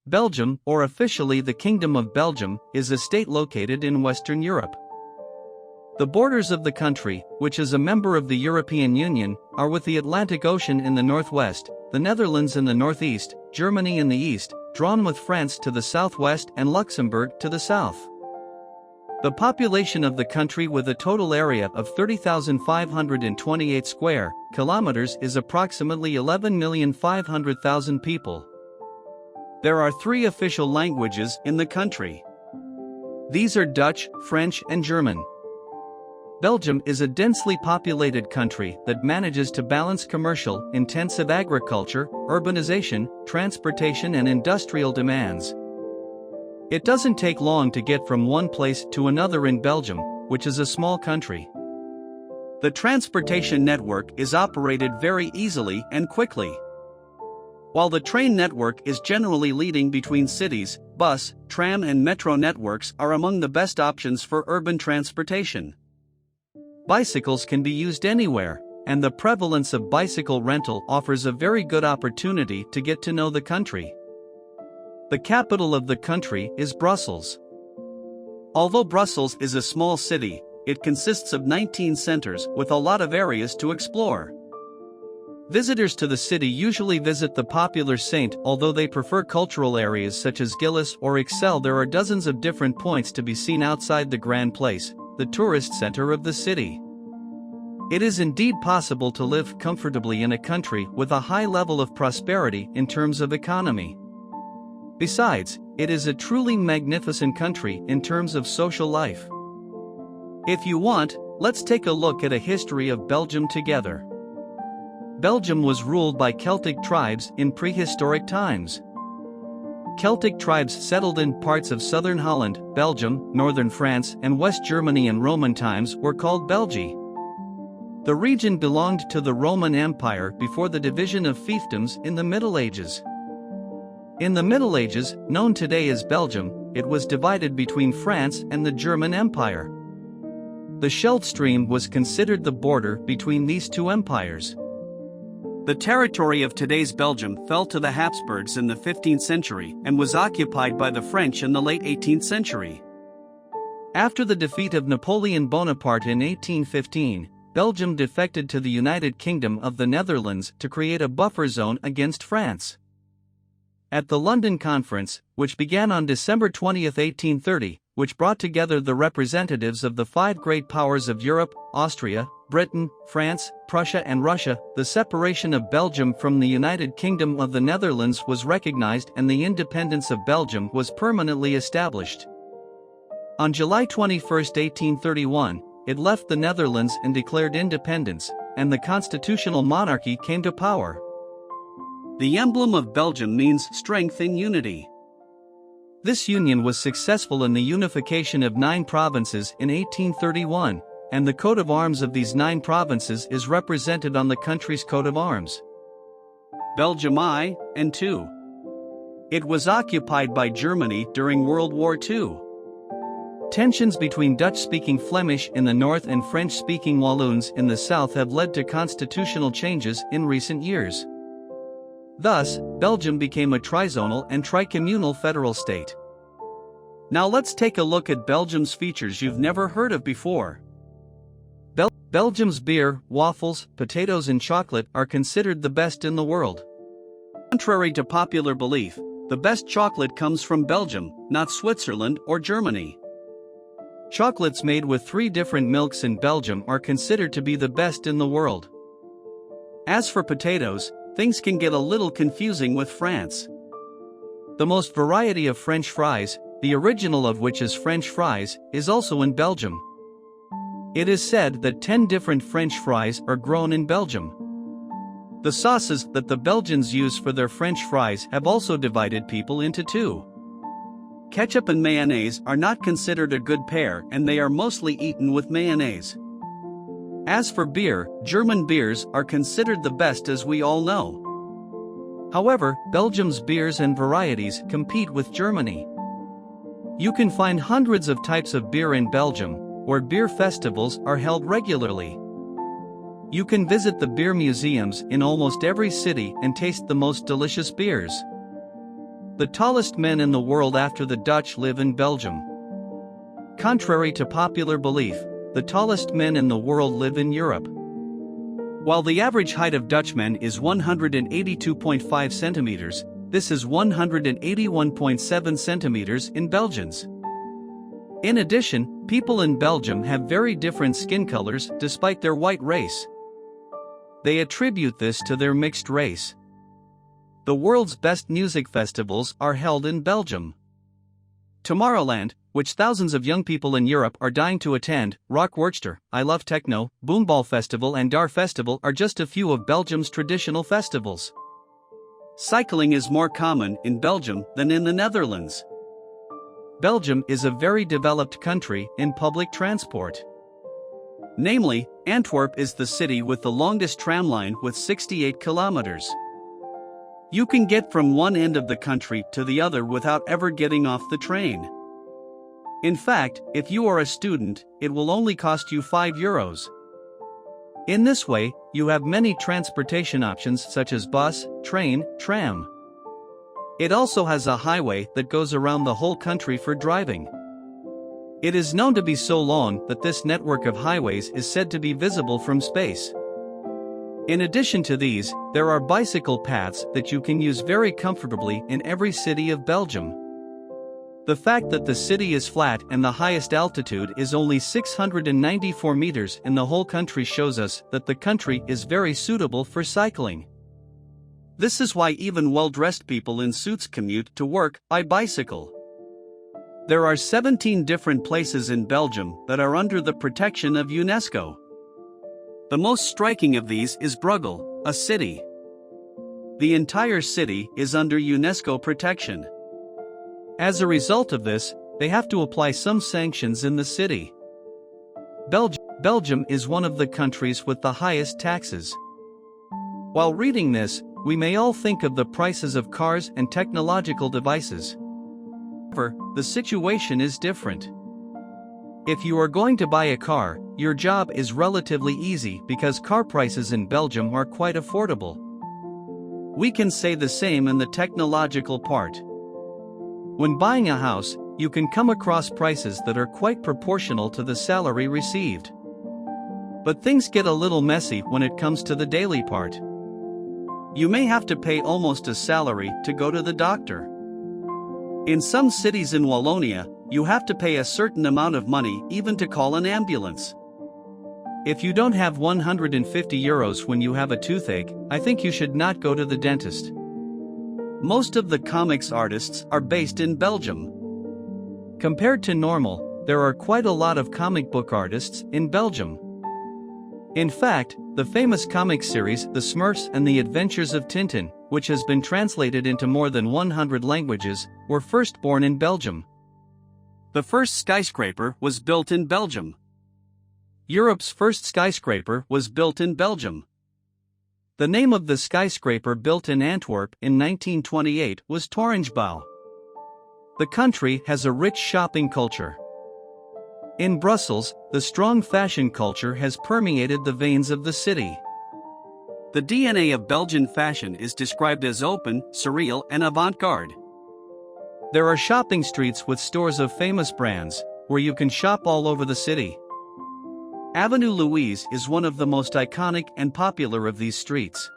Belgium, or officially the Kingdom of Belgium, is a state located in Western Europe. The borders of the country, which is a member of the European Union, are with the Atlantic Ocean in the northwest, the Netherlands in the northeast, Germany in the east, drawn with France to the southwest and Luxembourg to the south. The population of the country, with a total area of 30,528 square kilometers, is approximately 11,500,000 people. There are 3 official languages in the country. These are Dutch, French, and German. Belgium is a densely populated country that manages to balance commercial, intensive agriculture, urbanization, transportation, and industrial demands. It doesn't take long to get from one place to another in Belgium, which is a small country. The transportation network is operated very easily and quickly. While the train network is generally leading between cities, bus, tram, and metro networks are among the best options for urban transportation. Bicycles can be used anywhere, and the prevalence of bicycle rental offers a very good opportunity to get to know the country. The capital of the country is Brussels. Although Brussels is a small city, it consists of 19 centers with a lot of areas to explore. Visitors to the city usually visit the popular Saint, although they prefer cultural areas such as Gillis or Ixelles. There are dozens of different points to be seen outside the Grand Place, the tourist center of the city. It is indeed possible to live comfortably in a country with a high level of prosperity in terms of economy. Besides, it is a truly magnificent country in terms of social life. If you want, let's take a look at a history of Belgium together. Belgium was ruled by Celtic tribes in prehistoric times. Celtic tribes settled in parts of southern Holland, Belgium, northern France, and West Germany in Roman times were called Belgi. The region belonged to the Roman Empire before the division of fiefdoms in the Middle Ages. In the Middle Ages, known today as Belgium, it was divided between France and the German Empire. The Scheldt Stream was considered the border between these two empires. The territory of today's Belgium fell to the Habsburgs in the 15th century and was occupied by the French in the late 18th century. After the defeat of Napoleon Bonaparte in 1815, Belgium defected to the United Kingdom of the Netherlands to create a buffer zone against France. At the London Conference, which began on December 20, 1830, which brought together the representatives of the 5 great powers of Europe, Austria, Britain, France, Prussia, and Russia, the separation of Belgium from the United Kingdom of the Netherlands was recognized and the independence of Belgium was permanently established. On July 21, 1831, it left the Netherlands and declared independence, and the constitutional monarchy came to power. The emblem of Belgium means strength in unity. This union was successful in the unification of 9 provinces in 1831, and the coat of arms of these 9 provinces is represented on the country's coat of arms. Belgium I and II. It was occupied by Germany during World War II. Tensions between Dutch-speaking Flemish in the north and French-speaking Walloons in the south have led to constitutional changes in recent years. Thus, Belgium became a trizonal and tricommunal federal state. Now let's take a look at Belgium's features you've never heard of before. Belgium's beer, waffles, potatoes, and chocolate are considered the best in the world. Contrary to popular belief, the best chocolate comes from Belgium, not Switzerland or Germany. Chocolates made with 3 different milks in Belgium are considered to be the best in the world. As for potatoes, things can get a little confusing with France. The most variety of French fries, the original of which is French fries, is also in Belgium. It is said that 10 different French fries are grown in Belgium. The sauces that the Belgians use for their French fries have also divided people into 2. Ketchup and mayonnaise are not considered a good pair, and they are mostly eaten with mayonnaise. As for beer, German beers are considered the best, as we all know. However, Belgium's beers and varieties compete with Germany. You can find hundreds of types of beer in Belgium, where beer festivals are held regularly. You can visit the beer museums in almost every city and taste the most delicious beers. The tallest men in the world after the Dutch live in Belgium. Contrary to popular belief, the tallest men in the world live in Europe. While the average height of Dutchmen is 182.5 centimeters, this is 181.7 centimeters in Belgians. In addition, people in Belgium have very different skin colors despite their white race. They attribute this to their mixed race. The world's best music festivals are held in Belgium. Tomorrowland, which thousands of young people in Europe are dying to attend, Rock Werchter, I Love Techno, Boomball Festival and Dar Festival are just a few of Belgium's traditional festivals. Cycling is more common in Belgium than in the Netherlands. Belgium is a very developed country in public transport. Namely, Antwerp is the city with the longest tram line with 68 kilometers. You can get from one end of the country to the other without ever getting off the train. In fact, if you are a student, it will only cost you €5. In this way, you have many transportation options such as bus, train, tram. It also has a highway that goes around the whole country for driving. It is known to be so long that this network of highways is said to be visible from space. In addition to these, there are bicycle paths that you can use very comfortably in every city of Belgium. The fact that the city is flat and the highest altitude is only 694 meters in the whole country shows us that the country is very suitable for cycling. This is why even well-dressed people in suits commute to work by bicycle. There are 17 different places in Belgium that are under the protection of UNESCO. The most striking of these is Brussels, a city. The entire city is under UNESCO protection. As a result of this, they have to apply some sanctions in the city. Belgium is one of the countries with the highest taxes. While reading this, we may all think of the prices of cars and technological devices. However, the situation is different. If you are going to buy a car, your job is relatively easy because car prices in Belgium are quite affordable. We can say the same in the technological part. When buying a house, you can come across prices that are quite proportional to the salary received. But things get a little messy when it comes to the daily part. You may have to pay almost a salary to go to the doctor. In some cities in Wallonia, you have to pay a certain amount of money even to call an ambulance. If you don't have €150 when you have a toothache, I think you should not go to the dentist. Most of the comics artists are based in Belgium. Compared to normal, there are quite a lot of comic book artists in Belgium. In fact, the famous comic series The Smurfs and the Adventures of Tintin, which has been translated into more than 100 languages, were first born in Belgium. The first skyscraper was built in Belgium. Europe's first skyscraper was built in Belgium. The name of the skyscraper built in Antwerp in 1928 was Torangebouw. The country has a rich shopping culture. In Brussels, the strong fashion culture has permeated the veins of the city. The DNA of Belgian fashion is described as open, surreal, and avant-garde. There are shopping streets with stores of famous brands, where you can shop all over the city. Avenue Louise is one of the most iconic and popular of these streets.